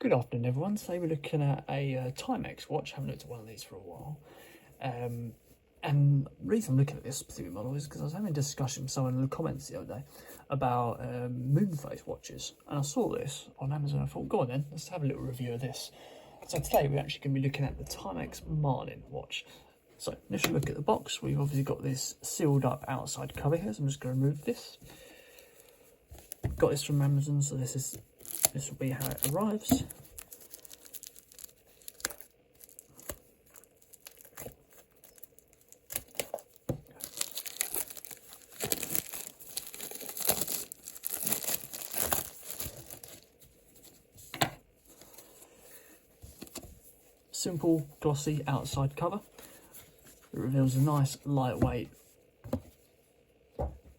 Good afternoon, everyone. Today we're looking at a Timex watch. I haven't looked at one of these for a while. And the reason I'm looking at this specific model is because I was having a discussion with someone in the comments the other day about Moonphase watches. And I saw this on Amazon. I thought, go on then, let's have a little review of this. So today we're actually going to be looking at the Timex Marlin watch. So initially look at the box. We've obviously got this sealed up outside cover here. So I'm just going to remove this. Got this from Amazon, so this will be how it arrives. Simple, glossy outside cover. It reveals a nice, lightweight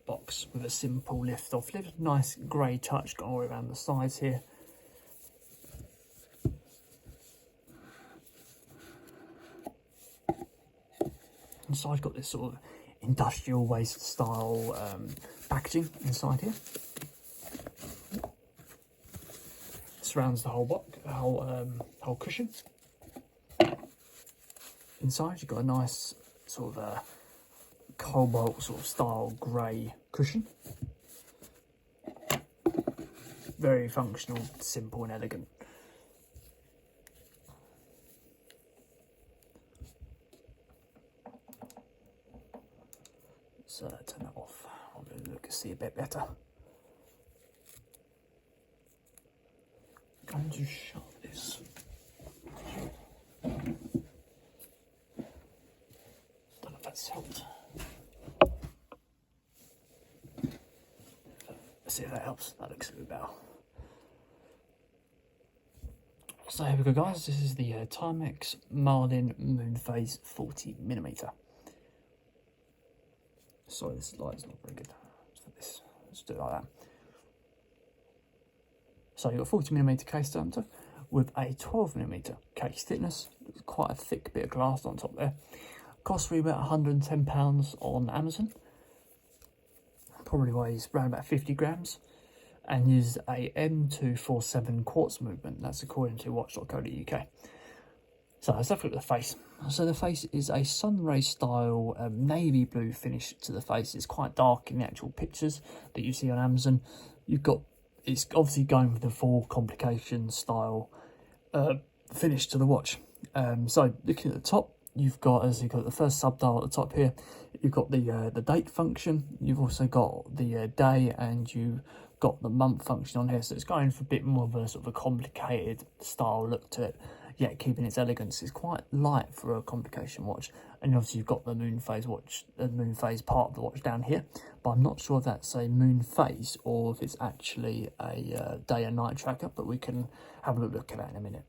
box with a simple lift-off lid. Nice grey touch going all the way around the sides here. Inside got this sort of industrial waste style packaging inside here. Surrounds the whole box, whole cushion. Inside you've got a nice sort of cobalt sort of style grey cushion. Very functional, simple and elegant. So turn that off. I'll be able to look and see a bit better. I'm going to shut this. Don't know if that's helped. Let's see if that helps. That looks a bit better. So here we go, guys. This is the Timex Marlin Moonphase 40mm. Sorry, this light's not very good. Let's do it like that. So you've got a 40mm case diameter with a 12mm case thickness. It's quite a thick bit of glass on top there. Costs me about £110 on Amazon. Probably weighs around about 50 grams. And uses a M247 quartz movement. That's according to watch.co.uk. So let's have a look at the face. So the face is a sunray style navy blue finish to the face. It's quite dark in the actual pictures that you see on Amazon. It's obviously going with the full Complication style finish to the watch. So looking at the top, you've got the first sub-dial at the top here. You've got the date function. You've also got the day, and you've got the month function on here. So it's going for a bit more of a sort of a complicated style look to it, yet keeping its elegance. It's quite light for a Complication watch. And obviously you've got the Moonphase watch, the Moonphase part of the watch down here. But I'm not sure if that's a Moonphase or if it's actually a day and night tracker. But we can have a look at that in a minute.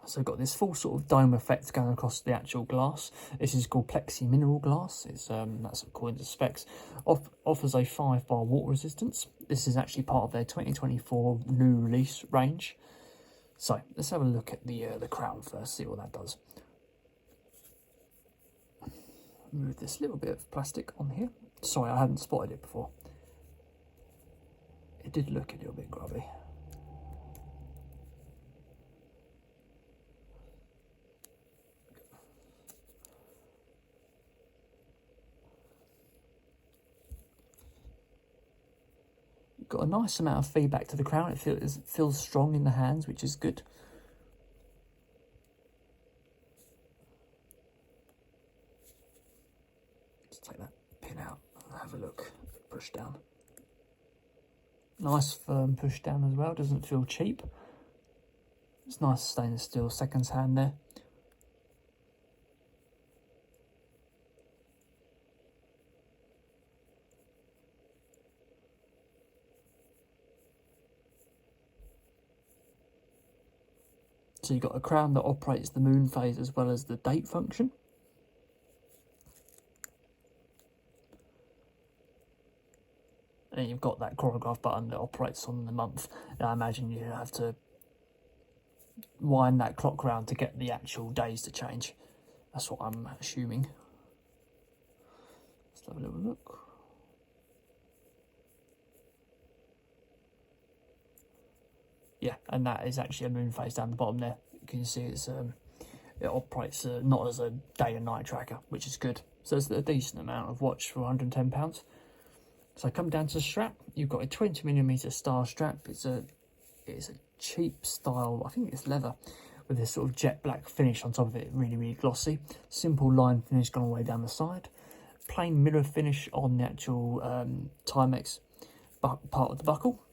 So we've got this full sort of dome effect going across the actual glass. This is called plexi mineral glass. It's that's according to specs. Offers a 5-bar water resistance. This is actually part of their 2024 new release range. So let's have a look at the crown first, see what that does. Move this little bit of plastic on here. Sorry, I hadn't spotted it before. It did look a little bit grubby. Got a nice amount of feedback to the crown. It feels strong in the hands, which is good. Let's take that pin out and have a look. Push down. Nice firm push down as well. Doesn't feel cheap. It's nice stainless steel seconds hand there. So you've got a crown that operates the Moonphase as well as the date function. And you've got that chronograph button that operates on the month. Now I imagine you have to wind that clock round to get the actual days to change. That's what I'm assuming. Let's have a little look. Yeah, and that is actually a Moonphase down the bottom there. You can see it's it operates not as a day and night tracker, which is good. So it's a decent amount of watch for £110. So come down to the strap. You've got a 20mm star strap. It's a cheap style. I think it's leather with this sort of jet black finish on top of it. Really, really glossy. Simple line finish gone all the way down the side. Plain mirror finish on the actual Timex part of the buckle.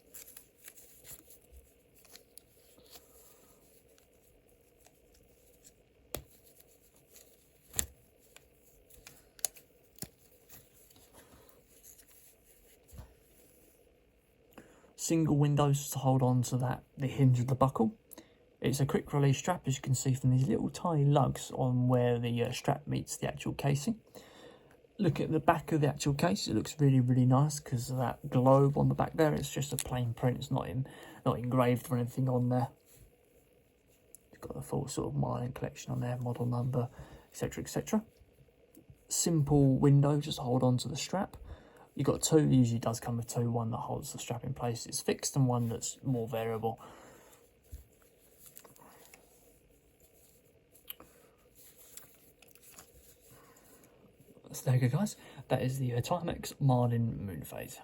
Single windows to hold on to the hinge of the buckle. It's a quick release strap, as you can see from these little tiny lugs on where the strap meets the actual casing. Look at the back of the actual case. It looks really, really nice because of that globe on the back there. It's just a plain print. It's not engraved or anything on there. You've got the full sort of Marlin collection on there, model number, etc., etc. Simple window, just hold on to the strap. You've got two, usually does come with two, one that holds the strap in place, it's fixed, and one that's more variable. So there you go, guys. That is the Timex Marlin Moonphase.